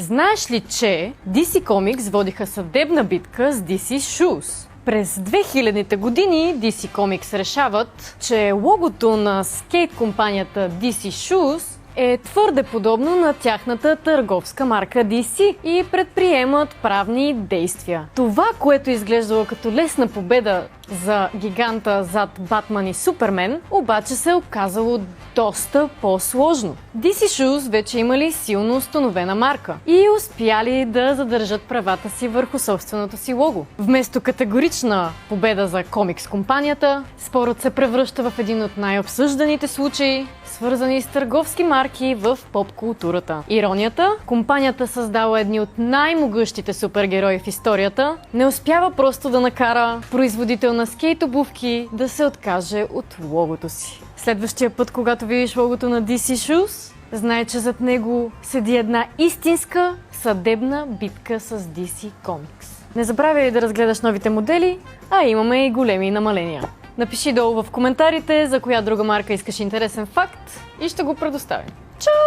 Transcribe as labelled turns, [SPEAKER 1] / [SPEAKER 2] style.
[SPEAKER 1] Знаеш ли, че DC Comics водиха съдебна битка с DC Shoes? През 2000-те години DC Comics решават, че логото на скейт компанията DC Shoes е твърде подобно на тяхната търговска марка DC и предприемат правни действия. Това, което изглеждало като лесна победа за гиганта зад Батман и Супермен, обаче се е оказало доста по-сложно. DC Shoes вече имали силно установена марка и успяли да задържат правата си върху собственото си лого. Вместо категорична победа за комикс компанията, спорът се превръща в един от най-обсъжданите случаи, свързани с търговски марки в поп-културата. Иронията, компанията създала едни от най-могъщите супергерои в историята, не успява просто да накара производител на скейт обувки да се откаже от логото си. Следващия път, когато видиш логото на DC Shoes, знай, че зад него седи една истинска съдебна битка с DC Comics. Не забравяй да разгледаш новите модели, а имаме и големи намаления. Напиши долу в коментарите за коя друга марка искаш интересен факт и ще го предоставим. Чао!